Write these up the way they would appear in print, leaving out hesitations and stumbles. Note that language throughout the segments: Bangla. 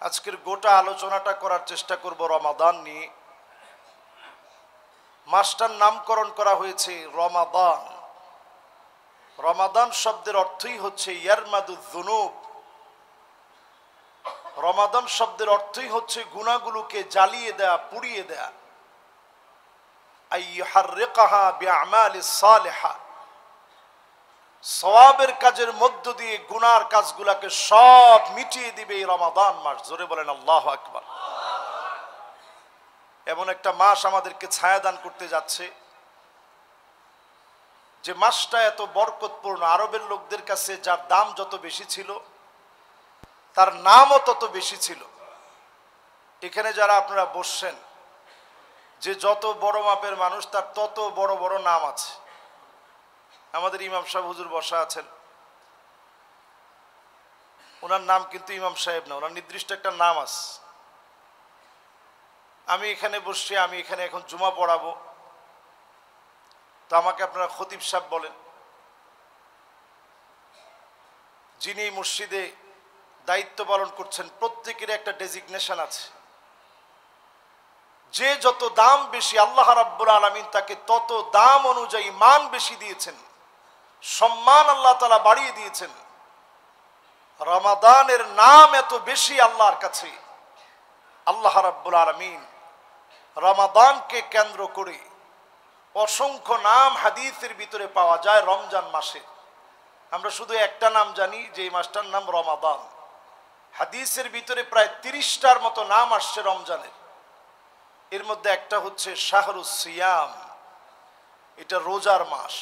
আজকের গোটা আলোচনাটা করার চেষ্টা করব রমাদান নিয়ে। মাসটার নামকরণ করা হয়েছে রমাদান। রমাদান শব্দের অর্থই হচ্ছে ইয়ারমাদুয যুনুব। রমাদান শব্দের অর্থই হচ্ছে গুনাহগুলোকে জ্বালিয়ে দেয়া, পুড়িয়ে দেয়া। আইয়ুহাররিকাহা বিআমালিস সালিহা, সওয়াবের কাজের মধ্য দিয়ে গুনার কাজগুলোকে সব মিটিয়ে দিবে এই রমাদান মাস। জোরে বলেন আল্লাহু আকবার। এমন একটা মাস আমাদেরকে ছায়া দান করতে যাচ্ছে, যে মাসটা এত বরকতপূর্ণ। আরবের লোকদের কাছে যার দাম যত বেশি ছিল, তার নামও তত বেশি ছিল। এখানে যারা আপনারা বসছেন, যে যত বড় মাপের মানুষ তার তত বড় বড় নাম আছে। আমাদের ইমাম সাহেব হুজুর বসা আছেন, ওনার নাম কিন্তু ইমাম সাহেব না, ওনার নির্দিষ্ট একটা নাম আছে। আমি এখানে বসছি, আমি এখানে এখন জুমা পড়াবো, তো আমাকে আপনারা খতিব সাহেব বলেন। যিনি মসজিদে দায়িত্ব পালন করছেন, প্রত্যেকের একটা ডেজিগনেশন আছে। যে যত দাম বেশি, আল্লাহ রাব্বুল আলামিন তাকে তত দাম অনুযায়ী মান বেশি দিয়েছেন, সম্মান আল্লাহ তাআলা বাড়িয়ে দিয়েছেন। রমাদানের নাম এত বেশি আল্লাহর কাছে। আল্লাহ রাব্বুল আলামিন রমাদানকে কেন্দ্র করে অসংখ্য নাম হাদিসের ভিতরে পাওয়া যায়। রমজান মাসে আমরা শুধু একটা নাম জানি, যে এই মাসটার নাম রমাদান। হাদিসের ভিতরে প্রায় 30টার মতো নাম আসছে রমজানের। এর মধ্যে একটা হচ্ছে শাহরুস সিয়াম, এটা রোজার মাস।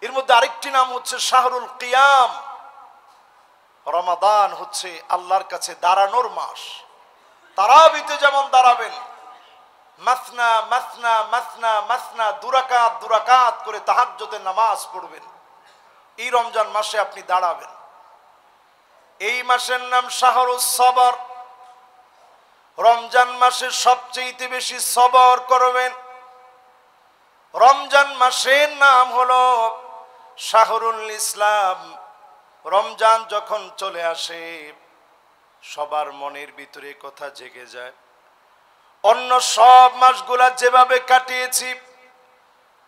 এর মধ্যে আরেকটি নাম হচ্ছে শাহরুল কিয়াম। রমাদান হচ্ছে আল্লাহর কাছে দাঁড়ানোর মাস। তারাবিতে যেমন দাঁড়াবেন, মাসনা মাসনা মাসনা মাসনা, দুরাকাত দুরাকাত করে তাহাজ্জুদের নামাজ পড়বেন, এই রমজান মাসে আপনি দাঁড়াবেন। এই মাসের নাম শাহরুস সবর। রমজান মাসে সবচেয়ে বেশি সবর করবেন। রমজান মাসের নাম হলো শাহরুল ইসলাম। রমজান যখন চলে আসে, সবার মনের ভিতরে কথা জেগে যায়, অন্য সব মাসগুলা যেভাবে কাটিয়েছি,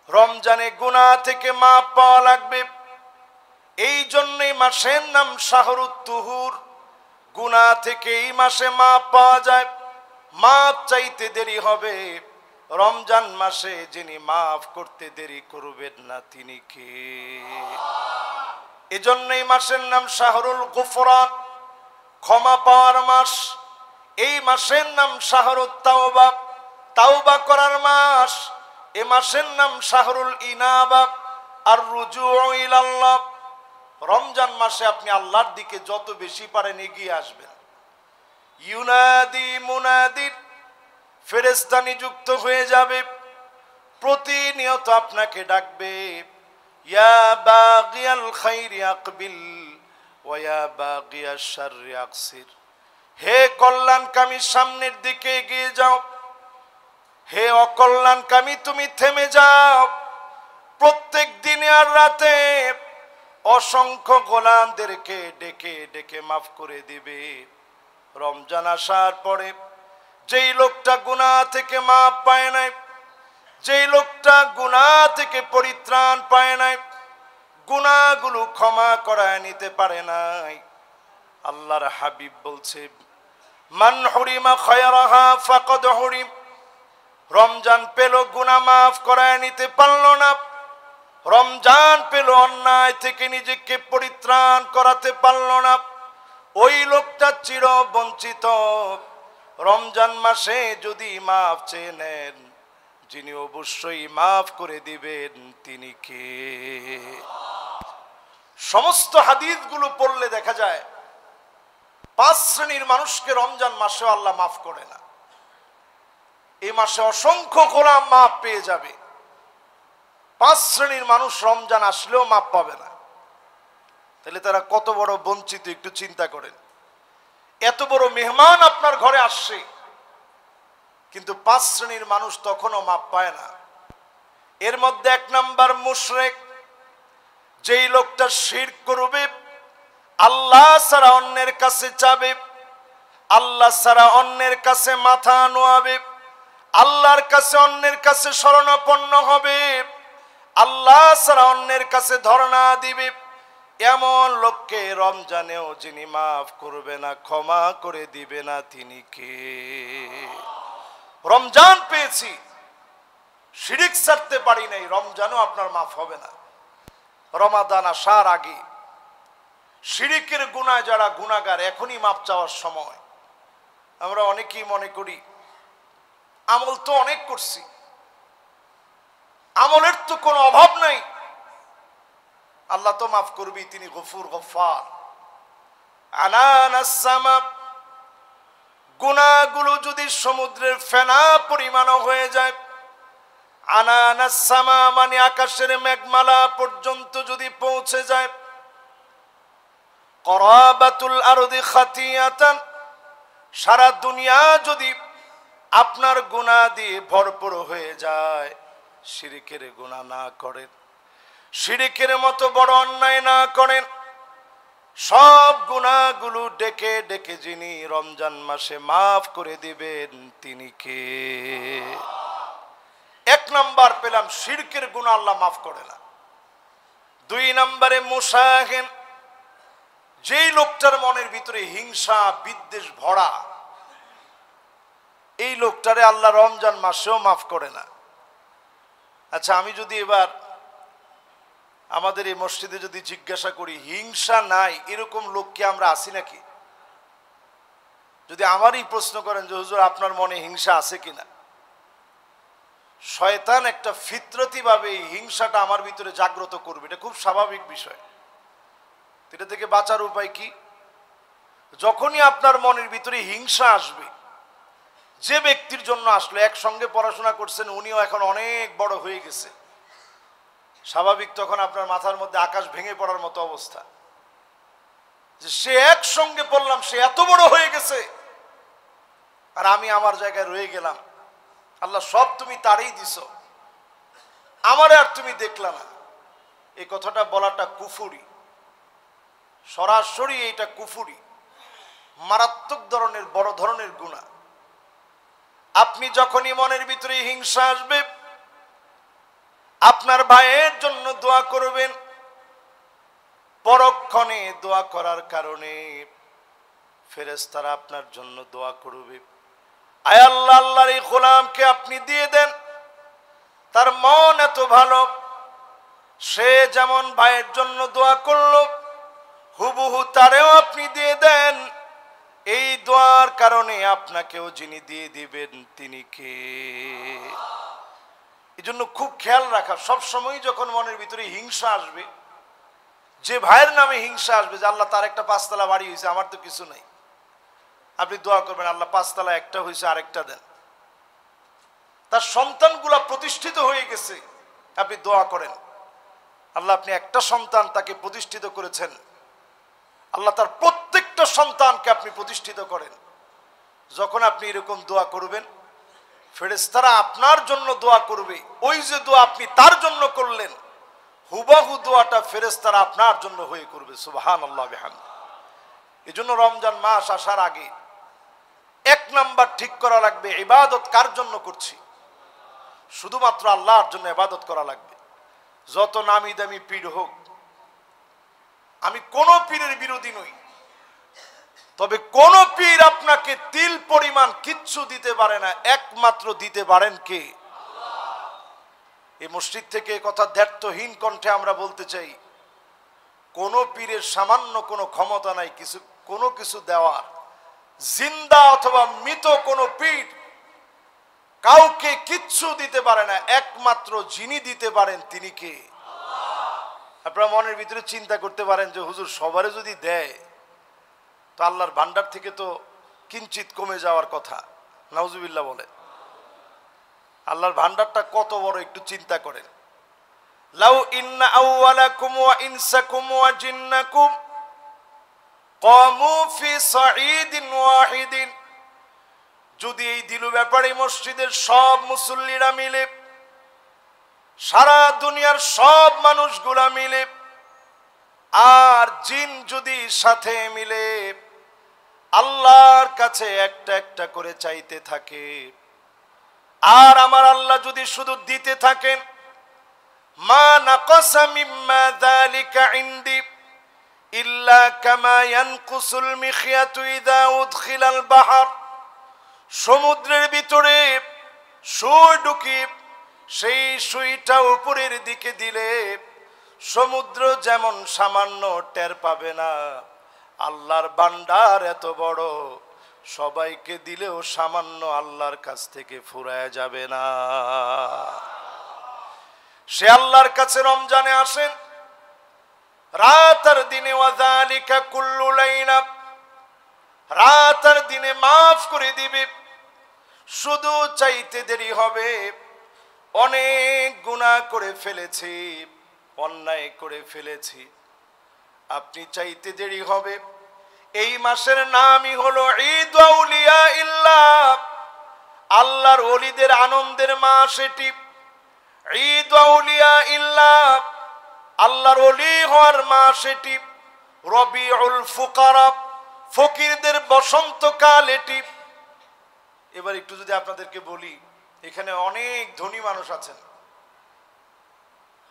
রমজানে গুনাহ থেকে মাপ পাওয়া লাগবে। এই জন্যই মাসের নাম শাহরুত তুহুর। গুনাহ থেকে এই মাসে মাপ পাওয়া যায়। মাপ চাইতে দেরি হবে, রমজান মাসে যিনি মাফ করতে দেরি করবেন না তিনি কে? এজন্য এই মাসের নাম শাহরুল গুফরান, ক্ষমা পাওয়ার মাস। এই মাসের নাম শাহরুত তাওবা, তাওবা করার মাস। এই মাসের নাম শাহরুল ইনাবা, আর রুজুউ ইলাল্লাহ। রমজান মাসে আপনি আল্লাহর দিকে যত বেশি পারেন এগিয়ে আসবেন। ইউনাদি মুনাদির ফেরেশতা নিযুক্ত হয়ে যাবে, প্রতিনিয়ত আপনাকে ডাকবে, ইয়া বাগিয়াল খাইরি আকবিল ওয়া ইয়া বাগিয়াশ শাররি আকসির। হে কল্যাণকামী, সামনের দিকে এগিয়ে যাও। হে অকল্যাণকামী, তুমি থেমে যাও। প্রত্যেক দিনে আর রাতে অসংখ্য গোলামদেরকে ডেকে ডেকে মাফ করে দিবে। রমজান আসার পরে যেই লোকটা গুনাহ থেকে মাপ পায় নাই, যেই লোকটা গুনাহ থেকে পরিত্রাণ পায় নাই, গুনাহগুলো ক্ষমা করায় নিতে পারে নাই, আল্লাহর হাবিব বলছে, মান হুরিমা খায়রাহা ফাকাদ হুরিম। রমজান পেল, গুনাহ মাফ করায় নিতে পারলো না। রমজান পেল, অন্যায় থেকে নিজেকে পরিত্রাণ করাতে পারলো না, ওই লোকটা চির বঞ্চিত। রমজান মাসে যদি মাফ চেয়ে নেন, যিনি অবশ্যই মাফ করে দিবেন তিনি কে? সমস্ত হাদিসগুলো পড়লে দেখা যায় 5 শ্রেণীর মানুষকে রমজান মাসে আল্লাহ মাফ করে না। এই মাসে অসংখ্য গোলাম মাফ পেয়ে যাবে। 5 শ্রেণীর মানুষ রমজান আসলেও মাফ পাবে না। তাহলে তারা কত বড় বঞ্চিত, একটু চিন্তা করেন। এত বড় মেহমান আপনার ঘরে আসছে, কিন্তু 5 শ্রেণীর মানুষ তখনও মাপ পায় না। এর মধ্যে 1 নাম্বার মুশরিক। যেই লোকটা শিরক করবে, আল্লাহ ছাড়া অন্যের কাছে চাবে, আল্লাহ ছাড়া অন্যের কাছে মাথা নোয়াবে, আল্লাহর কাছে অন্যের কাছে শরণাপন্ন হবে, আল্লাহ ছাড়া অন্যের কাছে ধর্ণা দিবে, এমন লোককে রমজানেও যিনি মাফ করবে না, ক্ষমা করে দিবে না, তিনি কে? রমজান পেয়েছি, শিরিক ছাড়তে পারি নাই, রমজানও আপনার মাফ হবে না। রমাদান আসার আগে শিরিকের গুনাহ যারা গুনাহগার, এখনই মাফ চাওয়ার সময়। আমরা অনেকেই মনে করি আমল তো অনেক করছি, আমলের তো কোনো অভাব নাই, আল্লাহ তো মাফ করবি, তিনি গফুর গফফার। আনানাস সামা, গুনাহগুলো যদি সমুদ্রের ফেনা পরিমাণও হয়ে যায়, আনানাস সামা মানে আকাশের মেঘমালা পর্যন্ত যদি পৌঁছে যায়, করাবাতুল আরদি খাতিয়াতান, সারা দুনিয়া যদি আপনার গুনাহ দিয়ে ভরপুর হয়ে যায়, শিরিকের গুনাহ না করেন, শিরিকের মতো বড় অন্যায় না করেন, সব গুনাহগুলো ডেকে ডেকে যিনি রমজান মাসে মাফ করে দিবেন, তিনি কে? এক নাম্বার পেলাম, শিরকের গুনাহ আল্লাহ মাফ করে না। দুই নম্বরে মুসাহিন, যেই লোকটার মনের ভিতরে হিংসা বিদ্বেষ ভরা, এই লোকটারে আল্লাহ রমজান মাসেও মাফ করে না। আচ্ছা, আমি যদি এবার আমাদের এই মসজিদে যদি জিজ্ঞাসা করি, হিংসা নাই এরকম লোক কি আমরা আছি নাকি? যদি আমারই প্রশ্ন করেন যে হুজুর আপনার মনে হিংসা আছে কিনা, শয়তান একটা ফিতরতি ভাবে এই হিংসাটা আমার ভিতরে জাগ্রত করবে, এটা খুব স্বাভাবিক বিষয়। এটা থেকে বাঁচার উপায় কি? যখনই আপনার মনের ভিতরে হিংসা আসবে, যে ব্যক্তির জন্য আসলো, একসঙ্গে পড়াশোনা করছেন, উনিও এখন অনেক বড় হয়ে গেছে, স্বাভাবিক তখন আপনার মাথার মধ্যে আকাশ ভেঙে পড়ার মতো অবস্থা, যে সে একসঙ্গে পড়লাম, সে এত বড় হয়ে গেছে আর আমি আমার জায়গায় রয়ে গেলাম। আল্লাহ সব তুমি তারই দিছ, আমারে আর তুমি দেখলা না। এই কথাটা বলাটা কুফুরি, সরাসরি এইটা কুফুরি, মারাত্মক ধরনের বড় ধরনের গুনাহ। আপনি যখনই মনের ভিতরে হিংসা আসবে, আপনার ভাইয়ের জন্য দোয়া করবেন, পরক্ষণে দোয়া করার কারণে ফেরেশতারা আপনার জন্য দোয়া করবে। আয় আল্লাহ, আল্লাহর এই গোলামকে আপনি দিয়ে দেন, তার মন এত ভালো, সে যেমন ভাইয়ের জন্য দোয়া করলো, হুবহু তারেও আপনি দিয়ে দেন। এই দোয়ার কারণে আপনাকেও যিনি দিয়ে দিবেন, তিনি কে? এই জন্য খুব খেয়াল রাখা, সবসময় যখন মনের ভিতরে হিংসা আসবে, যে ভাইয়ের নামে হিংসা আসবে, যে আল্লাহ তার একটা 5 তলা বাড়ি হয়েছে, আমার তো কিছু নাই, আপনি দোয়া করবেন আল্লাহ 5 তলা একটা হয়েছে, আরেকটা দেন। তার সন্তানগুলা প্রতিষ্ঠিত হয়ে গেছে, আপনি দোয়া করেন আল্লাহ আপনি একটা সন্তান তাকে প্রতিষ্ঠিত করেছেন, আল্লাহ তার প্রত্যেকটা সন্তানকে আপনি প্রতিষ্ঠিত করেন। যখন আপনি এরকম দোয়া করবেন, ফেরেশতারা আপনার জন্য দোয়া করবে, ওই যে দোয়া আপনি তার জন্য করলেন, হুবহু দোয়াটা ফেরেশতারা আপনার জন্য হয়ে করবে। সুবহানাল্লাহ বিহামদিহি। এই জন্য রমজান মাস আসার আগে 1 নাম্বার ঠিক করা লাগবে, ইবাদত কার জন্য করছি? শুধুমাত্র আল্লাহর জন্য ইবাদত করা লাগবে। যত নামি দামি পীর হোক, আমি কোন পীরের বিরোধী নই, তবে কোন পীর আপনাকে তিল পরিমাণ কিচ্ছু দিতে পারে না, একমাত্র দিতে পারেন কে? এই মসজিদ থেকে কথা দ্ব্যর্থহীন কণ্ঠে আমরা বলতে চাই, কোন পীরের সামান্য কোনো ক্ষমতা নাই কোনো কিছু দেওয়ার। জিন্দা অথবা মৃত কোন পীর কাউকে কিচ্ছু দিতে পারে না, একমাত্র যিনি দিতে পারেন তিনি কে? আপনারা মনের ভিতরে চিন্তা করতে পারেন যে হুজুর সবারে যদি দেয় তো আল্লাহর ভান্ডার থেকে তো কিঞ্চিত কমে যাওয়ার কথা, নাউজুবিল্লাহ বলে। আল্লাহর ভান্ডারটা কত বড় একটু চিন্তা করেন। লাউ ইন্না আউওয়ালাকুম ওয়া ইনসাকুম ওয়া জিন্নাকুম কামু ফি সাঈদিন ওয়াহিদিন, যদি এই দিলু ব্যাপারী মসজিদের সব মুসল্লিরা মিলে, সারা দুনিয়ার সব মানুষগুলা মিলে, আর জিন যদি সাথে মিলে, আল্লাহর কাছে একটা একটা করে চাইতে থাকে। আর আমার আল্লাহ যদি শুধু দিতে থাকেন, মা নাকাসা মিম্মা যালিকা ইনদি ইল্লা কামা ইয়ানকুসুল মিখিয়াতু ইযা উদখিলাল বাহর, সমুদ্রের ভিতরে সুই ঢুকিয়ে সেই সুইটা উপরের দিকে দিলে সমুদ্র যেমন সামান্য টের পাবে না, আল্লাহর ভান্ডার এত বড়, সবাইকে দিলেও সামান্য আল্লাহর কাছ থেকে ফুরায় যাবে না। সে আল্লাহর কাছে রমজানে আসেন রাত আর দিনে, ওয়াযালিকা কুল্লু লাইলা, রাত আর দিনে মাফ করে দিবে। শুধু চাইতে দেরি হবে। অনেক গুনাহ করে ফেলেছি, অন্যায় করে ফেলেছি, আপনি চাইতে দেরি হবে। এই মাসের নামই হলো ঈদ আউলিয়া ইল্লাহ, আল্লাহর ওলিদের আনন্দের মাস এটি। ঈদ আউলিয়া ইল্লাহ, আল্লাহর ওলি হওয়ার মাস এটি। রবিউল ফুকারা, ফকিরদের বসন্তকাল এটি। এবার একটু যদি আপনাদেরকে বলি, এখানে অনেক ধনী মানুষ আছেন,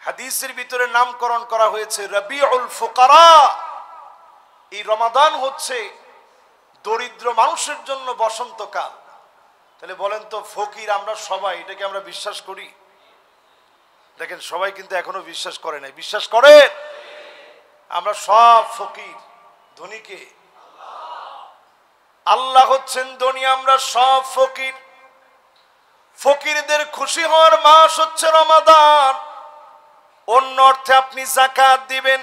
হাদিসের ভিতরে নামকরণ করা হয়েছে রবিউল ফুকারা। এই রমাদান হচ্ছে দরিদ্র মানুষের জন্য বসন্তকাল। তাহলে বলেন তো, ফকির আমরা সবাই, এটাকে আমরা বিশ্বাস করি? দেখেন, সবাই কিন্তু এখনো বিশ্বাস করে নাই। বিশ্বাস করেন? আমরা সব ফকির। ধনীকে আল্লাহ হচ্ছেন ধনী, আমরা সব ফকির। ফকিরদের খুশি হওয়ার মাস হচ্ছে রমাদান। অন্য অর্থে আপনি যাকাত দিবেন,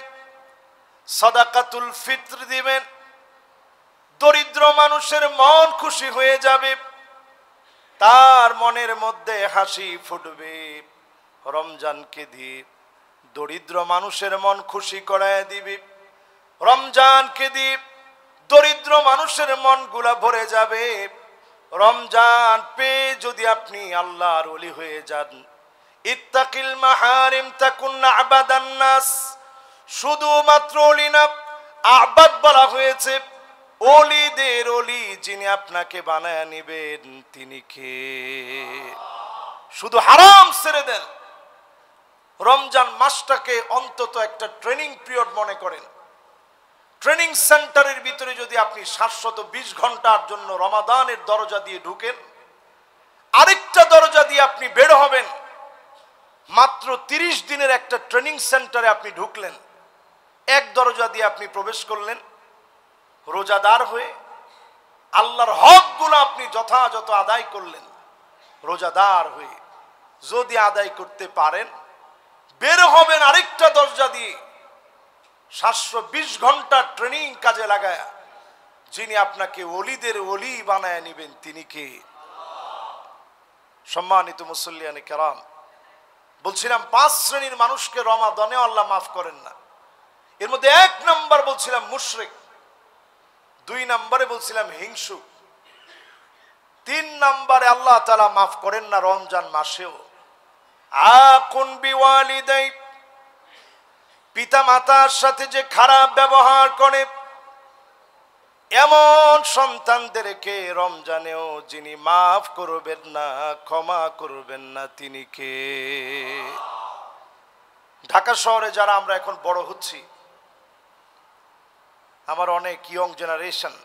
সাদাকাতুল ফিত্র দিবেন, দরিদ্র মানুষের মন খুশি হয়ে যাবে, তার মনের মধ্যে হাসি ফুটবে। রমজানকে দিয়ে দরিদ্র মানুষের মন খুশি করায় দিবে। রমজানকে দিয়ে দরিদ্র মানুষের মনগুলা ভরে যাবে। রমজান পেয়ে যদি আপনি আল্লাহর ওলি হয়ে যান, ইত্তাকিল মাহারিম তাকুন আবাদান নাস, শুধুমাত্র ওলি না, আবাদ বলা হয়েছে। ওলিদের ওলি যিনি আপনাকে বানায় নিবেন তিনি কে? শুধু হারাম ছেড়ে দেন। রমজান মাসটাকে অন্তত একটা ট্রেনিং পিরিয়ড মনে করেন। ট্রেনিং সেন্টারের ভিতরে যদি আপনি 720 ঘন্টার জন্য রমাদানের দরজা দিয়ে ঢুকেন, আরেকটা দরজা দিয়ে আপনি বের হবেন। মাত্র 30 দিনের একটা ট্রেনিং সেন্টারে আপনি ঢুকলেন, এক দরজা দিয়ে আপনি প্রবেশ করলেন রোজাদার হয়ে। আল্লাহর হকগুলো আপনি যথাযথ আদায় করলেন রোজাদার হয়ে। যদি আদায় করতে পারেন, বের হবেন আরেকটা দরজা দিয়ে 720 ঘন্টা ট্রেনিং কাজে লাগায়। যিনি আপনাকে ওলিদের ওলি বানায় নিবেন তিনি কে? সম্মানিত মুসল্লিয়ানে কেরাম, বলছিলাম 5 শ্রেণীর মানুষকে রমাদানে আল্লাহ মাফ করেন না। এর মধ্যে 1 নাম্বার বলছিলাম মুশরিক, 2 নম্বরে বলছিলাম হিংসুক, 3 নম্বরে আল্লাহ তাআলা মাফ করেন না রমজান মাসেও। আকুন বিওয়ালিদাই, পিতা মাতার সাথে যে খারাপ ব্যবহার করে এমন সন্তানদেরকে রমজানেও যিনি মাফ করবেন না, ক্ষমা করবেন না তিনি কে? ঢাকা শহরে যারা আমরা এখন বড় হচ্ছি, আমার অনেক ইয়ং জেনারেশন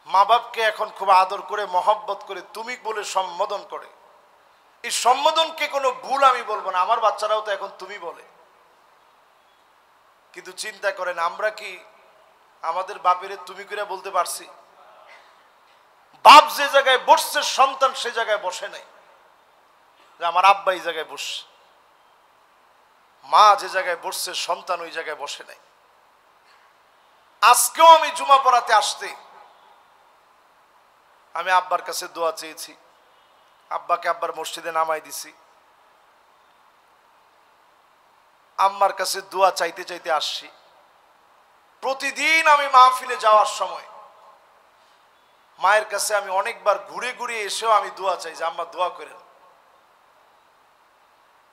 মা বাপকে এখন খুব আদর করে মহব্বত করে তুমি বলে সম্বোধন করে। এই সম্বোধনকে কোনো ভুল আমি বলবো না, আমার বাচ্চারাও তো এখন তুমি বলে। কিন্তু চিন্তা করেন, আমরা কি আমাদের বাপের তুমি করে বলতে পারছি? বাপ যে জায়গায় বসছে সন্তান সে জায়গায় বসে নাই, যে আমার আব্বা এই জায়গায় বসছে। মা যে জায়গায় বসছে সন্তান ওই জায়গায় বসে নাই। আজকেও আমি জুমা পড়াতে আসতে আমি আব্বার কাছে দোয়া চেয়েছি, আব্বাকে আব্বার মসজিদে নামাই দিছি। আম্মার কাছে দোয়া চাইতে চাইতে আসছি। প্রতিদিন আমি মাহফিলে যাওয়ার সময় মায়ের কাছে আমি অনেকবার ঘুরে ঘুরে এসেও আমি দোয়া চাই যে আম্মা দোয়া করেন।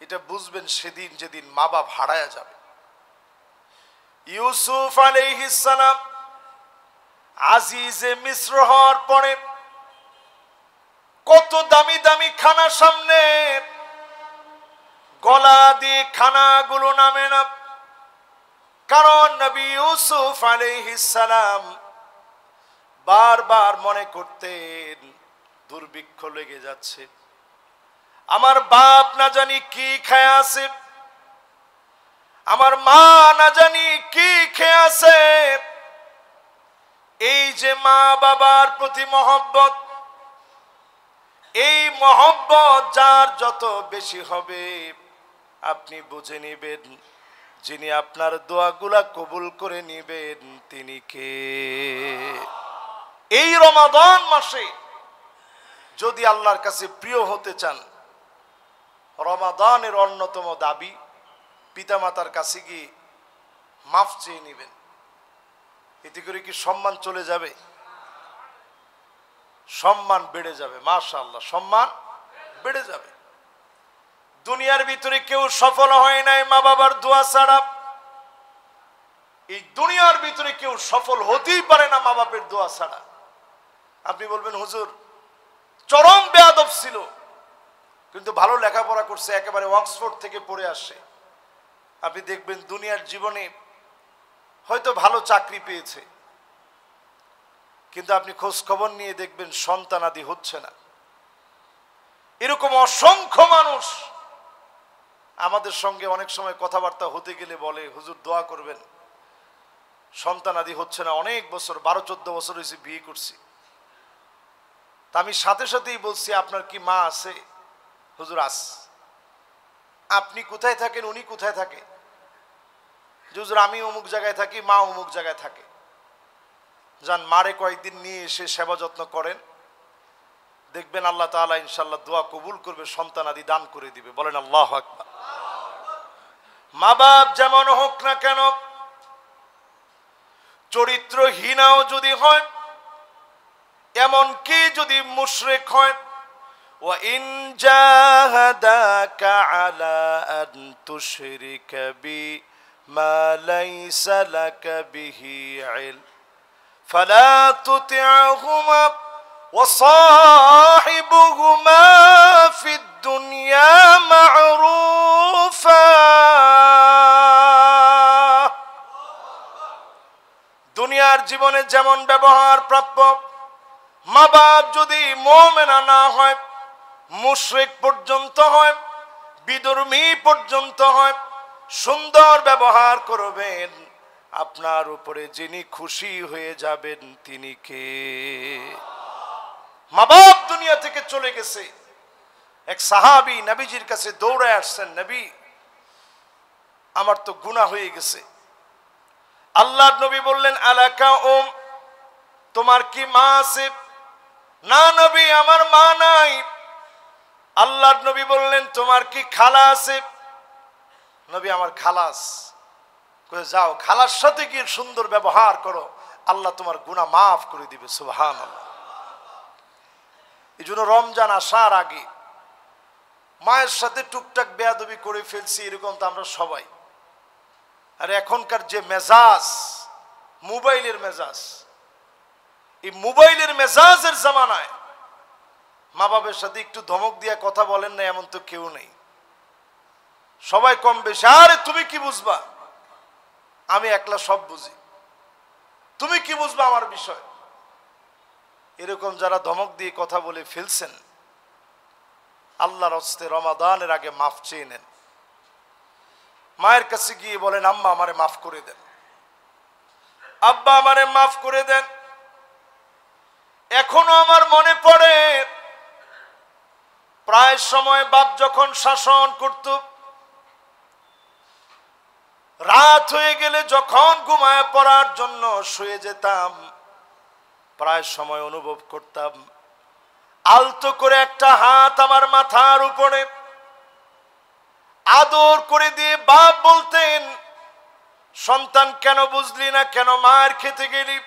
এটা বুঝবেন সেদিন যেদিন মা বাপ হারায়া যাবে। ইউসুফ আলাইহিস সালাম আজিজে মিশ্র হওয়ার পরে কত দামি দামি খানা সামনে, গলা দিয়ে খানাগুলো নামে না, কারণ নবী ইউসুফ আলাইহিস সালাম বারবার মনে করতেন দুর্ভিক্ষ লেগে যাচ্ছে, আমার বাপ না জানি কি খেয়ে আছে, আমার মা না জানি কি খেয়ে আছে। এই যে মা বাবার প্রতি মহব্বত, এই মহব্বত যার যত বেশি হবে আপনি বুঝে নিবেন যিনি আপনার দোয়াগুলা কবুল করে নিবেন তিনি কে। এই রমাদান মাসে যদি আল্লাহর কাছে প্রিয় হতে চান, রমাদানের অন্যতম দাবি পিতামাতার কাছে গিয়ে মাফ চেয়ে নেবেন। এতে করে কি সম্মান চলে যাবে? সম্মান বেড়ে যাবে, মাশাআল্লাহ, সম্মান বেড়ে যাবে। দুনিয়ার ভিতরে কেউ সফল হয় নাই মা বাবার দোয়া ছাড়া। এই দুনিয়ার ভিতরে কেউ সফল হতেই পারে না মা বাপের দোয়া ছাড়া। আপনি বলবেন হুজুর চরম বেয়াদব ছিল, কিন্তু ভালো লেখাপড়া করছে, একেবারে অক্সফোর্ড থেকে পড়ে আসে। আপনি দেখবেন দুনিয়ার জীবনে হয়তো ভালো চাকরি পেয়েছে, কিন্তু আপনি খোঁজ খবর নিয়ে দেখবেন সন্তানাদি হচ্ছে না। এরকম অসংখ্য মানুষ আমাদের সঙ্গে অনেক সময় কথাবার্তা হতে গেলে বলে হুজুর দোয়া করবেন, সন্তানাদি হচ্ছে না, অনেক বছর 12-14 বছর হয়েছে বিয়ে করছি। তা আমি সাথে সাথেই বলছি আপনার কি মা আছে? হুজুর আস। আপনি কোথায় থাকেন, উনি কোথায় থাকে? হুজুর আমি অমুক জায়গায় থাকি, মা অমুক জায়গায় থাকে। যান মারে কয়েকদিন নিয়ে এসে সেবা যত্ন করেন, দেখবেন আল্লাহ তাআলা ইনশাআল্লাহ দোয়া কবুল করবে, সন্তান আদি দান করে দিবে। বলেন আল্লাহু আকবার। মা বাপ যেমন হোক না কেন, চরিত্রহীনাও যদি হয়, এমন কি যদি মুশরিক হয়, ওয়া ইন জাহাদাকা আলা আন তুশরিকা বি মা লাইসা লাকা বিহি ইলম ফালা তুতি'হুমা ওয়া সাহিবুহুমা ফিদ দুনিয়া মা'রুফা। দুনিয়ার জীবনে যেমন ব্যবহার প্রাপ্য, মা বাপ যদি মুমিনা না হয়, মুশরিক পর্যন্ত হয়, বিধর্মী পর্যন্ত হয়, সুন্দর ব্যবহার করবেন, আপনার উপরে যিনি খুশি হয়ে যাবেন তিনি কে? মা বাপ দুনিয়া থেকে চলে গেছে। এক সাহাবী নবীজির কাছে দৌড়ায় আসছেন, নবী আমার তো গুনাহ হয়ে গেছে। আল্লাহর নবী বললেন আলাকা উম, তোমার কি মা আছে? না নবী আমার মা নাই। আল্লাহর নবী বললেন তোমার কি খালা আছে? নবী আমার খালাস। কয়ে যাও খালার সাথে গিয়ে সুন্দর ব্যবহার করো, আল্লাহ তোমার গুনাহ মাফ করে দিবে। সুবহানাল্লাহ। এই জন্য রমজান আসার আগে মায়ের সাথে টুকটাক বেয়াদবি করে ফেলছি, এরকম তো আমরা সবাই। আর এখনকার যে মেজাজ, মোবাইলের মেজাজ, এই মোবাইলের মেজাজের জামানায় মা বাবার সাথে একটু ধমক দিয়ে কথা বলেন না এমন তো কেউ নেই। সবাই কম বেশি, আরে তুমি কি বুঝবা, আমি একলা সব বুঝি, তুমি কি বুঝবা আমার বিষয়। এরকম যারা ধমক দিয়ে কথা বলে ফেলছেন, আল্লাহর হস্তে রমাদানের আগে মাফ চেয়ে নেন। মায়ের কাছে গিয়ে বলেন আম্মা আমারে মাফ করে দেন, আব্বা আমারে মাফ করে দেন। এখনো আমার মনে পড়ে প্রায় সময় বাপ যখন শাসন করত, রাত হয়ে গেলে যখন ঘুমায় পড়ার জন্য শুয়ে যেতাম, প্রায় সময় অনুভব করতাম আলতো করে একটা হাত আমার মাথার উপরে আদর করে দিয়ে বাপ বলতেন সন্তান কেন বুঝলি না, কেন মার খেতে গেলি।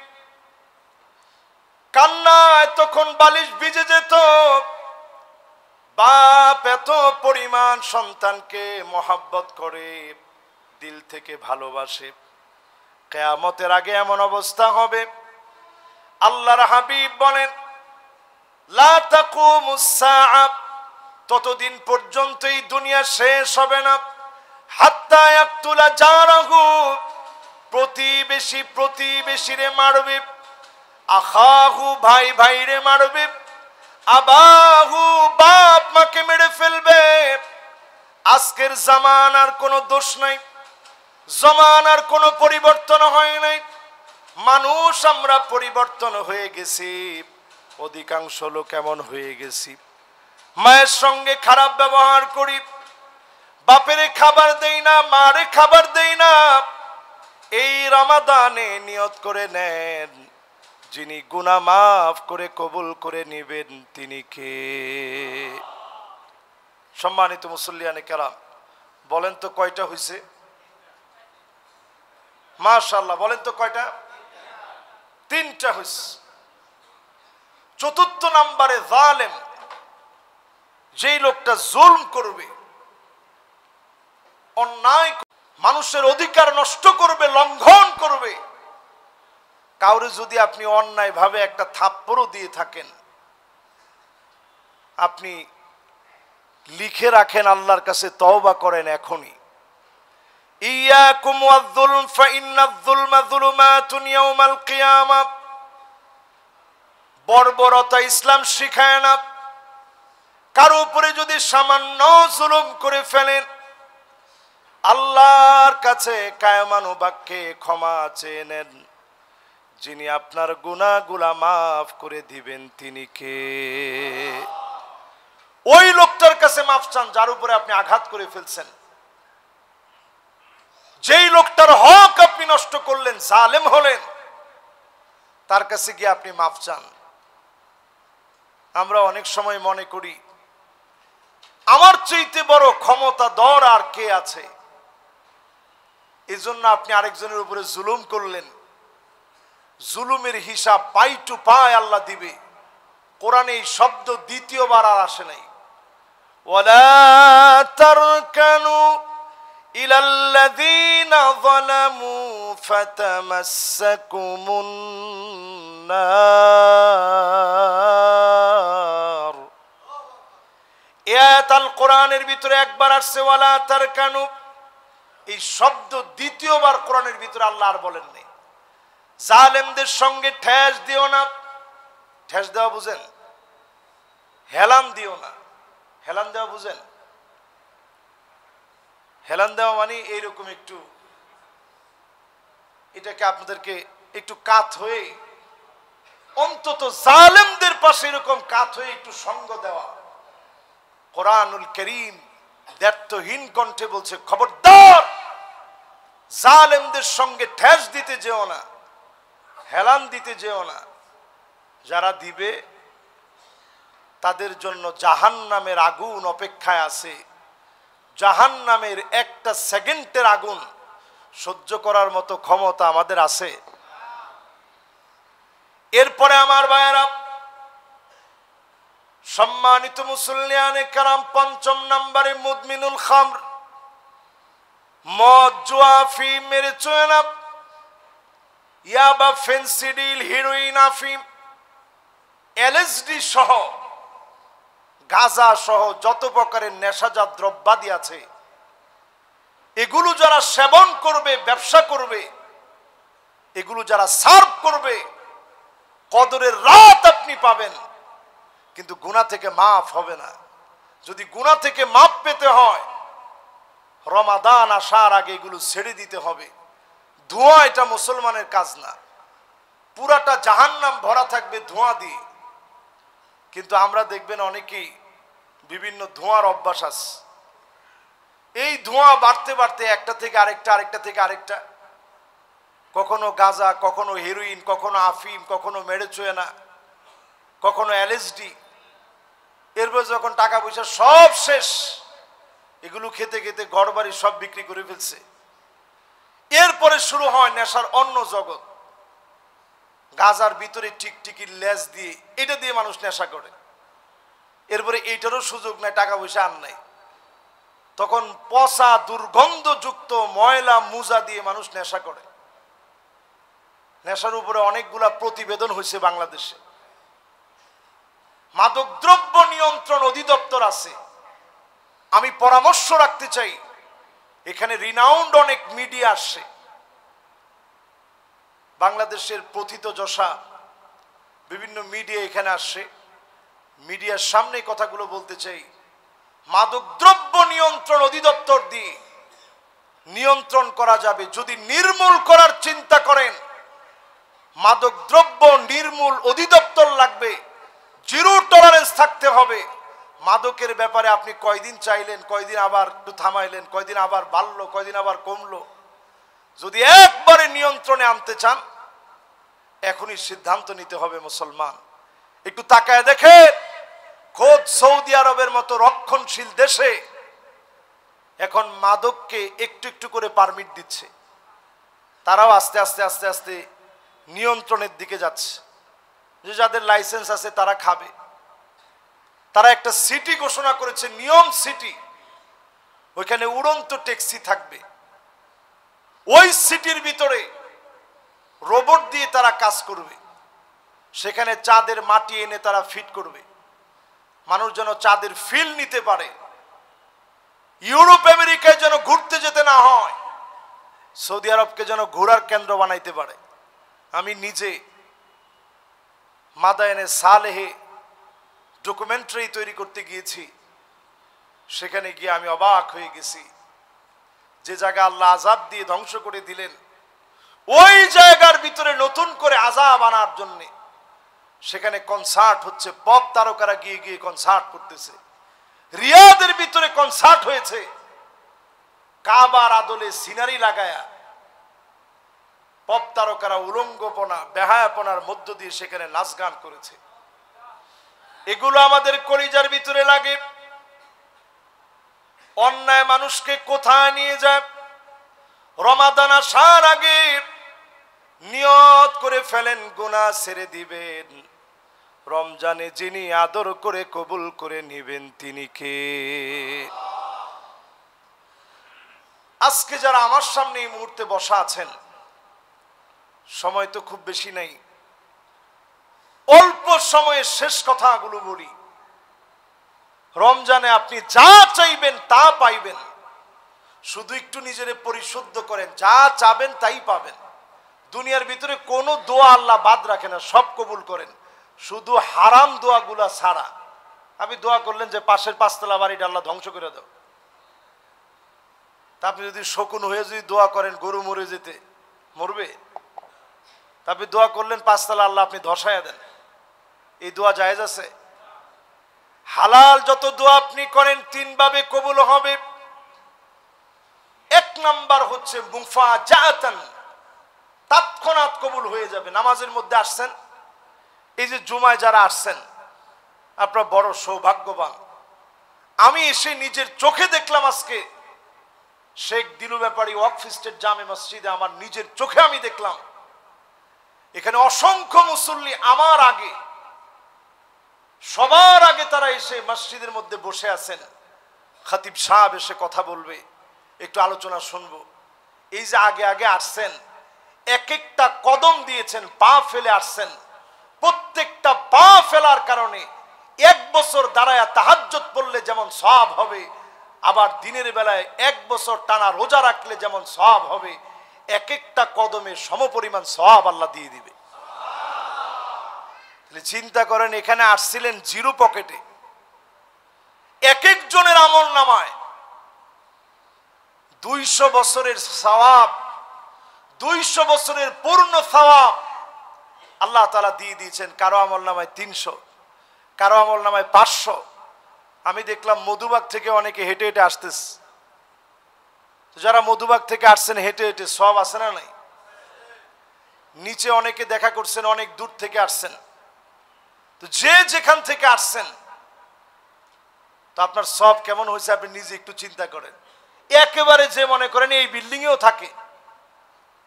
কান্নায় তখন বালিশ ভিজে যেত। বাপ এত পরিমাণ সন্তানকে মহব্বত করে, দিল থেকে ভালোবাসে। কিয়ামতের আগে এমন অবস্থা হবে আল্লাহর হাবিব বলেন লা তাকুমুস সাআ, ততদিন পর্যন্ত এই দুনিয়া শেষ হবে না হাত্তা ইয়াকতুলা জারাহু, প্রতিবেশী প্রতিবেশীরে মারবে, আখাহু ভাই ভাইরে মারবে, আবাহু বাপ মাকে মেরে ফেলবে। আজকের জামানার কোনো দোষ নাই, জামানার কোনো পরিবর্তন হয় নাই। মানুষ আমরা পরিবর্তন হয়ে গেছি, অধিকাংশ লোক এমন হয়ে গেছি মায়ের সঙ্গে খারাপ ব্যবহার করি, বাপেরে খাবার দেই না, মারে খাবার দেই না। এই রমাদানে নিয়ত করে নেন যিনি গুনাহ মাফ করে কবুল করে নেবেন তিনি কে? সম্মানিত মুসল্লিয়ানে কেরাম, বলেন তো কয়টা হইছে? মাশাআল্লাহ, বলেন তো কয়টা? তিনটা হইছে। চতুর্থ নম্বরে জালেম, যেই লোকটা জুলম করবে, অন্যায় মানুষের অধিকার নষ্ট করবে, লঙ্ঘন করবে। কাউরে যদি আপনি অন্যায় ভাবে একটা থাপ্পড়ও দিয়ে থাকেন, আপনি লিখে রাখেন, আল্লাহর কাছে তওবা করেন এখনই। ইয়াকুম ওয়াজ-যুলম ফাইন্নাজ-যুলমা যুলুমাতুন ইয়াওমাল কিয়ামা, বর্বরতা ইসলাম শিখায় না। কারো উপরে যদি সামান্য জুলুম করে ফেলেন, আল্লাহর কাছে কায়মানুবাক্যে ক্ষমা চেয়ে নেন, যিনি আপনার গুনাহগুলা মাফ করে দিবেন তিনি কে? ওই লোকটার কাছে মাফ চান যার উপরে আপনি আঘাত করে ফেলছেন, যেই লোকটার হক আপনি নষ্ট করলেন, জালেম হলেন, তার কাছে গিয়ে আপনি মাফ চান। আমরা অনেক সময় মনে করি আমার চাইতে বড় ক্ষমতাধর আর কে আছে, এজন্য আপনি আরেকজনের উপরে জুলুম করলেন। জুলুমের হিসাব পাই টু পাই আল্লাহ দিবে। কোরআনে এই শব্দ দ্বিতীয়বার আর আসে নাই। ওয়ালা তারকানু ইলাল্লাযীনা যালামু ফাতামাসসাকুমুন নার। আয়াত আল কোরআনের ভিতরে একবার আসছে ওয়ালা তারকানু, এই শব্দ দ্বিতীয়বার কোরআনের ভিতরে আল্লাহ আর বলেন নাই। জালেমদের সঙ্গে ঠেস দিও না। ঠেস দেওয়া বুঝেন? হেলান দিও না। হেলান দেওয়া বুঝেন? হেলান দেওয়া মানে এইরকম একটু, এটাকে আপনাদেরকে একটু কাত হয়ে, অন্তত জালেমদের পাশে এরকম কাত হয়ে একটু সঙ্গ দেওয়া। কোরআনুল কারীম দ্ব্যর্থহীন কণ্ঠে বলছে, খবরদার জালেমদের সঙ্গে ঠেস দিতে যেও না, হেলান দিতে যেও না। যারা দিবে তাদের জন্য জাহান্নামের আগুন অপেক্ষায় আছে। জাহান্নামের একটা সেকেন্ডের আগুন সহ্য করার মতো ক্ষমতা আমাদের আছে? এরপরে আমার ভাইয়েরা, সম্মানিত মুসল্লিয়ানে কেরাম, পঞ্চম নম্বরে মুদমিনুল খামর, মদ, জুয়া, আফিম, মেরিজুয়ানা, ইয়াবা, ফেন্সিডিল, হিরোইন, আফিম, এলএসডি সহ, গাঁজা সহ যত প্রকারের নেশাজাত দ্রব্যাদি আছে, এগুলো যারা সেবন করবে, ব্যবসা করবে, এগুলো যারা সার্ভ করবে, কদরের রাত আপনি পাবেন, কিন্তু গুনাহ থেকে মাফ হবে না। যদি গুনাহ থেকে মাফ পেতে হয়, রমাদান আসার আগে এগুলো ছেড়ে দিতে হবে। ধোঁয়া এটা মুসলমানের কাজ না। পুরাটা জাহান্নাম ভরা থাকবে ধোঁয়া দিয়ে। কিন্তু আমরা দেখবেন অনেকেই বিভিন্ন ধোঁয়ার অভ্যাস আছে। এই ধোঁয়া বাড়তে বাড়তে একটা থেকে আরেকটা, আরেকটা থেকে আরেকটা, কখনো গাঁজা, কখনো হেরোইন, কখনো আফিম, কখনো মেরিজুয়ানা, কখনো এলএসডি। এরপর যখন টাকা পয়সা সব শেষ, এগুলো খেতে খেতে ঘরবাড়ি সব বিক্রি করে ফেলছে। এরপরে শুরু হয় নেশার অন্য জগৎ। গাজার ভিতরে টিকটিকির লেজ দিয়ে, এটা দিয়ে মানুষ নেশা করে। এরপরে এইটারও সুযোগ নাই, টাকা পয়সা আর নাই, তখন পচা দুর্গন্ধযুক্ত ময়লা মুজা দিয়ে মানুষ নেশা করে। নেশার উপরে অনেকগুলা প্রতিবেদন হয়েছে বাংলাদেশে। মাদকদ্রব্য নিয়ন্ত্রণ অধিদপ্তর আছে। আমি পরামর্শ রাখতে চাই, এখানে রিনাউন্ড অনেক মিডিয়া আসছে, বাংলাদেশের প্রথিতযশা বিভিন্ন মিডিয়া এখানে আসছে। মিডিয়ার সামনে কথাগুলো বলতে চাই, মাদকদ্রব্য নিয়ন্ত্রণ অধিদপ্তর দিয়ে নিয়ন্ত্রণ করা যাবে। যদি নির্মূল করার চিন্তা করেন, মাদকদ্রব্য নির্মূল অধিদপ্তর লাগবে, জিরো টলারেন্স থাকতে হবে। মাদকের ব্যাপারে আপনি কয়দিন চাইলেন, কয়দিন আবার একটু থামাইলেন, কয়দিন আবার বাড়লো, কয়দিন আবার কমলো। যদি একবারে নিয়ন্ত্রণে আনতে চান, এখনই সিদ্ধান্ত নিতে হবে। মুসলমান একটু তাকায় দেখেন, খোদ সৌদি আরবের মতো রক্ষণশীল দেশে এখন মাদককে একটু একটু করে পারমিট দিচ্ছে। তারাও আস্তে আস্তে আস্তে আস্তে নিয়ন্ত্রণের দিকে যাচ্ছে, যে যাদের লাইসেন্স আছে তারা খাবে। তারা একটা সিটি ঘোষণা করেছে, নিয়ম সিটি। ওইখানে উড়ন্ত ট্যাক্সি থাকবে, ওই সিটির ভিতরে রোবট দিয়ে তারা কাজ করবে। সেখানে চাঁদের মাটি এনে তারা ফিট করবে, মানুষ যেন চাঁদের ফিল নিতে পারে। ইউরোপ আমেরিকায় যেন ঘুরতে যেতে না হয়, সৌদি আরবকে যেন ঘোরার কেন্দ্র বানাইতে পারে। আমি নিজে মাদায়েনে সালেহে ডকুমেন্টারি তৈরি করতে গিয়েছি, সেখানে গিয়ে আমি অবাক হয়ে গেছি। যে জায়গা আল্লাহ আযাব দিয়ে ধ্বংস করে দিলেন, ওই জায়গার ভিতরে নতুন করে আযাব আনার জন্য সেখানে কনসার্ট হচ্ছে। পপ তারকারা গিয়ে গিয়ে কনসার্ট করতেছে। রিয়াদের ভিতরে কনসার্ট হয়েছে, কাবার আদলে সিনারি লাগায়া পপ তারকারা উলঙ্গপনা বেহায়াপনার মধ্য দিয়ে সেখানে নাচ গান করেছে। এগুলো আমাদের কলিজার ভিতরে লাগে। অন্যায় মানুষকে কোথায় নিয়ে যায়? রমাদান আসার আগে নিয়ত করে ফেলেন গুনাহ ছেড়ে দিবেন। রমজানে যিনি আদর করে কবুল করে নেবেন তিনি কে? আজকে যারা আমার সামনে এই মুহূর্তে বসা আছেন, সময় তো খুব বেশি নাই, অল্প সময়ে শেষ কথাগুলো বলি। রমজানে আপনি যা চাইবেন তা পাইবেন, শুধু একটু নিজেরে পরিশুদ্ধ করেন, যা চাবেন তাই পাবেন। দুনিয়ার ভিতরে কোনো দোয়া আল্লাহ বাদ রাখে না, সব কবুল করেন, শুধু হারাম দোয়াগুলা ছাড়া। আপনি দোয়া করলেন যে পাশের পাঁচতলা বাড়িটা আল্লাহ ধ্বংস করে দাও, তা আপনি যদি শকুন হয়ে যদি দোয়া করেন গরু মরে যেতে, মরবে? তা আপনি দোয়া করলেন পাঁচতলা আল্লাহ আপনি ধসায়া দেন, এই দোয়া জায়েজ আছে? হালাল যত দোয়া আপনি করেন তিন ভাবে কবুল হবে। এক নাম্বার হচ্ছে মুফাজাতান, তৎক্ষণাৎ কবুল হয়ে যাবে। নামাজের মধ্যে আসছেন, এই যে জুমায় যারা আসছেন আপনারা বড় সৌভাগ্যবান। আমি এসে নিজের চোখে দেখলাম, আজকে শেখ দিলু ব্যাপারী ওয়াকফ স্টেট জামে মসজিদে আমার নিজের চোখে আমি দেখলাম এখানে অসংখ্য মুসল্লি আমার আগে, সবার আগে তারা এসে মসজিদের মধ্যে বসে আছেন। খতিব সাহেব এসে কথা বলবে, একটু আলোচনা শুনবো। এই যে আগে আগে আসছেন, এক একটা কদম দিয়েছেন, পা ফেলে আসছেন। প্রত্যেকটা পা ফেলার কারণে এক বছর দাঁড়ায়া তাহাজ্জুদ পড়লে যেমন সওয়াব হবে, আবার দিনের বেলায় এক বছর টানা রোজা রাখলে যেমন সওয়াব হবে, এক একটা কদমে সমপরিমাণ সওয়াব আল্লাহ দিয়ে দিবে। চিন্তা করেন, এখানে আসছিলেন জিরো পকেটে, এক একজনের আমল নামায় 200 বছরের সওয়াব, 200 বছরের পূর্ণ সওয়াব আল্লাহ তাআলা দিয়ে দিয়েছেন। কারো আমল নামায় 300, কারো আমল নামায় 500। আমি দেখলাম মধুবাগ থেকে অনেকে হেঁটে হেঁটে আসতেছে। যারা মধুবাগ থেকে আসছেন হেঁটে হেঁটে, সব আছে না নাই? নিচে অনেকে দেখা করছেন, অনেক দূর থেকে আসছেন। তো যে যেখান থেকে আসছেন, তো আপনার সব কেমন হয়েছে আপনি নিজে একটু চিন্তা করেন। একেবারে যে মনে করেন এই বিল্ডিং এও থাকে,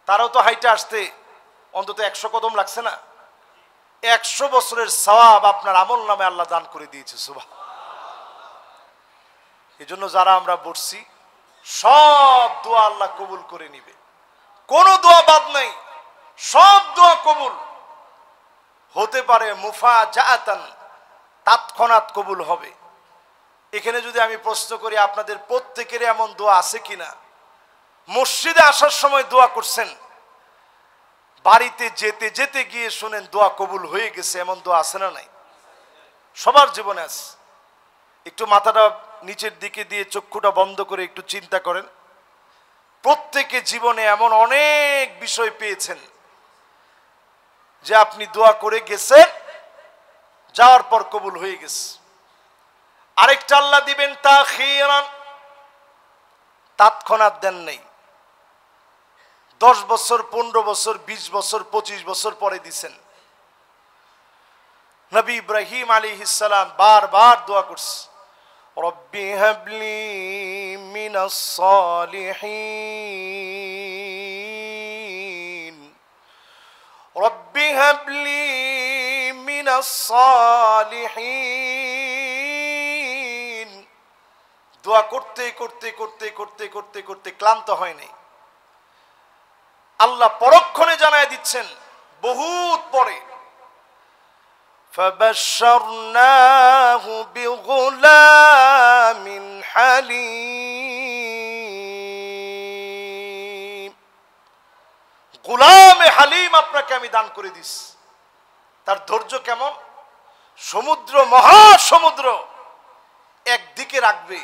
তারাও তো হাইটে আসতে অন্তত 100 কদম লাগছে না? 100 বছরের সওয়াব আপনার আমল নামে আল্লাহ দান করে দিয়েছে। সুবহান। এই জন্য যারা আমরা বসছি, সব দোয়া আল্লাহ কবুল করে নিবে, কোনো দোয়া বাদ নাই। সব দোয়া কবুল হতে পারে, মুফাজাআতান, তৎক্ষণাৎ কবুল হবে। এখানে যদি আমি প্রশ্ন করি, আপনাদের প্রত্যেকের এমন দোয়া আছে কিনা মসজিদে আসার সময় দোয়া করছেন, বাড়িতে যেতে যেতে গিয়ে শুনেন দোয়া কবুল হয়ে গেছে, এমন দোয়া আছে না নাই? সবার জীবনে আছে। একটু মাথাটা নিচের দিকে দিয়ে চক্ষুটা বন্ধ করে একটু চিন্তা করেন। প্রত্যেকে জীবনে এমন অনেক বিষয় পেয়েছেন যে আপনি দোয়া করে গেছেন, যাওয়ার পর কবুল হয়ে গেছে। আরেকটা আল্লাহ দিবেন তাখিরান, তৎক্ষণাৎ দেন নাই। 10 বছর, 15 বছর, 20 বছর, 25 বছর পরে দিছেন। নবী ইব্রাহিম আলাইহিস সালাম বারবার দোয়া করছে, রব্বি হাবলি মিনাস সালিহিন, রব্বি হাবলি মিনাস সালিহিন। দোয়া করতে করতে করতে করতে করতে করতে ক্লান্ত হয় নাই। আল্লাহ পরক্ষণে জানায় দিচ্ছেন বহুত পরে, ফাবাশশারনাহু বিগুলামিন হালিম, গোলামে হালিম আপনাকে আমি দান করে দিস। তার ধৈর্য কেমন? সমুদ্র, মহাসমুদ্র একদিকে রাখবে,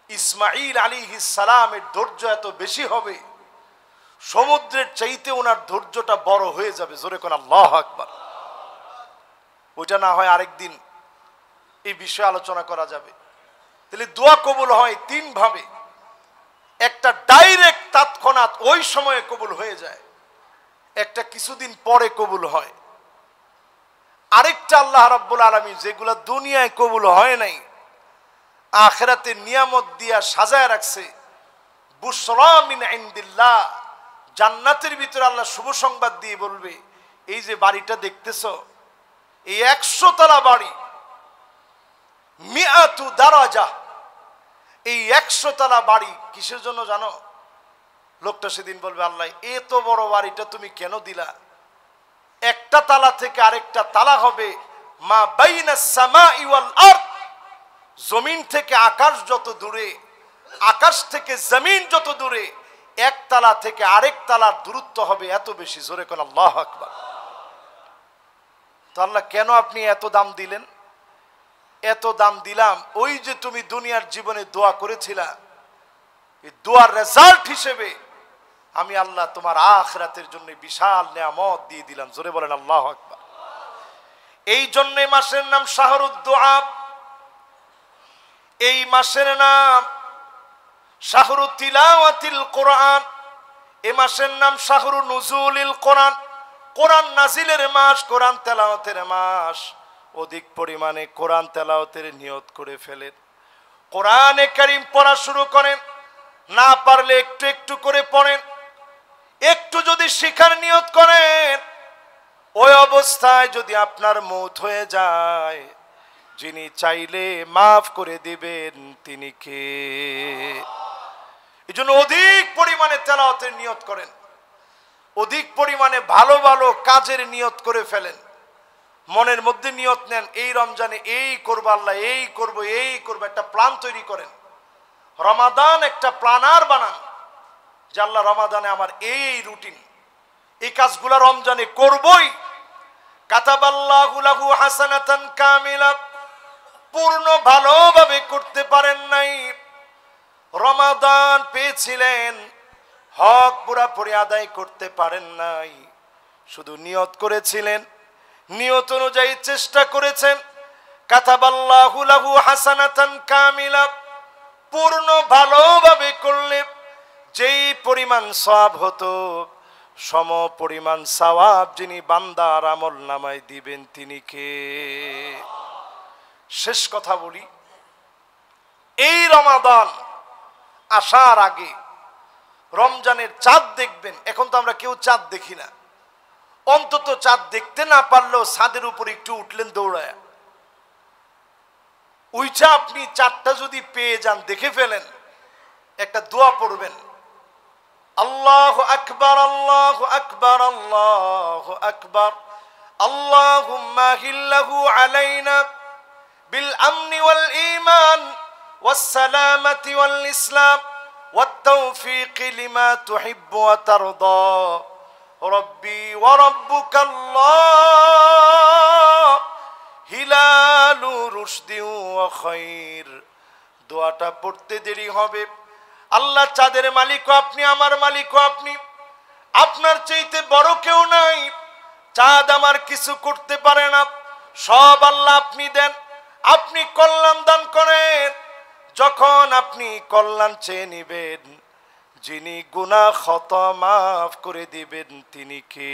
ইসমাঈল আলাইহিস সালামের ধৈর্য এত বেশি হবে, সমুদ্রের চাইতে ওনার ধৈর্যটা বড় হয়ে যাবে। জোরে কোন আল্লাহু আকবার। ওইটা না হয় আরেকদিন এই বিষয়ে আলোচনা করা যাবে। তাহলে দোয়া কবুল হয় 3 ভাবে। একটা ডাইরেক্ট তৎক্ষণাৎ ওই সময়ে কবুল হয়ে যায়, একটা কিছুদিন পরে কবুল হয়, আরেকটা আল্লাহ রাব্বুল আলামিন যেগুলো দুনিয়ায় কবুল হয় নাই, আখিরাতে নিয়ামত দিয়া সাজায় রাখছে। বুশরা মিন ইনদিল্লাহ, জান্নাতের ভিতরে আল্লাহ শুভ সংবাদ দিয়ে বলবে, এই যে বাড়িটা দেখতেছো, এই 100 তলা বাড়ি, মিআতু দারাজা, এই 100 তলা বাড়ি কিসের জন্য জানো? লোকটা সেদিন বলবে, আল্লাহ এত বড় বাড়িটা তুমি কেন দিলা? একটা তালা থেকে আরেকটা তালা হবে মা বাইনাস সামাই ওয়াল আরদ, জমিন থেকে আকাশ যত দূরে, আকাশ থেকে জমিন যত দূরে, এক তালা থেকে আরেক তালার দূরত্ব হবে এত বেশি। জোরে কোন আল্লাহু আকবার। তো আল্লাহ কেন আপনি এত দাম দিলেন? এত দাম দিলাম, ওই যে তুমি দুনিয়ার জীবনে দোয়া করেছিলা, এই দোয়ার রেজাল্ট হিসেবে আমি আল্লাহ তোমার আখিরাতের জন্য বিশাল নিয়ামত দিয়ে দিলাম। জোরে বলেন আল্লাহু আকবার। এই জন্য মাসের নাম শাহরুদ দোয়া, এই মাসের নাম শাহরু তিলাওয়াতিল কোরআন, এই মাসের নাম শাহরু নুজুলিল কোরআন, কোরআন নাজিলের মাস, কোরআন তেলাওয়াতের মাস। অধিক পরিমাণে কোরআন তেলাওয়াতের নিয়ত করে ফেলেন, কোরআনে কারীম পড়া শুরু করেন, না পারলে একটু একটু করে পড়েন। একটু যদি শিখার নিয়ত করেন, ওই অবস্থায় যদি আপনার মওত হয়ে যায়, যিনি চাইলে মাফ করে দিবেন তিনি কে? এই জন্য অধিক পরিমাণে তেলাওয়াতের নিয়ত করেন, অধিক পরিমাণে ভালো ভালো কাজের নিয়ত করে ফেলেন। মনের মধ্যে নিয়ত নেন, এই রমজানে এই করবো, আল্লাহ এই করব, এই করবো, একটা প্ল্যান তৈরি করেন। রমাদান একটা প্ল্যানার বানান যে আল্লাহ রমাদানে আমার এই রুটিন, এই কাজগুলা রমজানে করবই। কাতাবাল্লাহু লাহু হাসানাতান কামিলা, পূর্ণ ভালোভাবে করতে পারেন নাই, রমাদান পেয়েছিলেন, হক পুরাপুরি আদায় করতে পারেন নাই, শুধু নিয়ত করেছিলেন, নিয়ত অনুযায়ী চেষ্টা করেছেন। কাতাবাল্লাহু লাহু হাসানাতান কামিলা, পূর্ণ ভালোভাবে করলে যেই পরিমাণ সওয়াব হতো, সম পরিমাণ সওয়াব যিনি বান্দার আমল নামায় দিবেন তিনি কে? শেষ কথা বলি, এই রমাদান আসার আগে রমজানের চাঁদ দেখবেন। এখন তো আমরা কেউ চাঁদ দেখি না, অন্তত চাঁদ দেখতে না পারলেও ছাদের উপর একটু উঠলেন দৌড়ায়, উইচা আপনি চাঁদটা যদি পেয়ে যান, দেখে ফেলেন, একটা দোয়া পড়বেন, আল্লাহু আকবার, আল্লাহু আকবার, আল্লাহু আকবার। আল্লাহুম্মা হিল্লাহু আলাইনা বিল আমনি ওয়াল ঈমান ওয়াস সালামাতি ওয়াল ইসলাম ওয়াত তাওফীক লিমা তুহিব্বু ওয়া তারদা। রব্বি ওয়া রাব্বুকাল্লাহ হিলালু রুশদি ওয়া খায়র। দোয়াটা পড়তে দেরি হবে। আল্লাহ চাঁদের মালিকও আপনি, আমার মালিকও আপনি, আপনার চাইতে বড় কেউ নাই। চাঁদ আমার কিছু করতে পারে না, সব আল্লাহ আপনি দেন। আপনি কল্যাণ দান করেন। যখন আপনি কল্যাণ চেয়ে নিবেন, যিনি গুনাহ খতা মাফ করে দিবেন তিনি কে?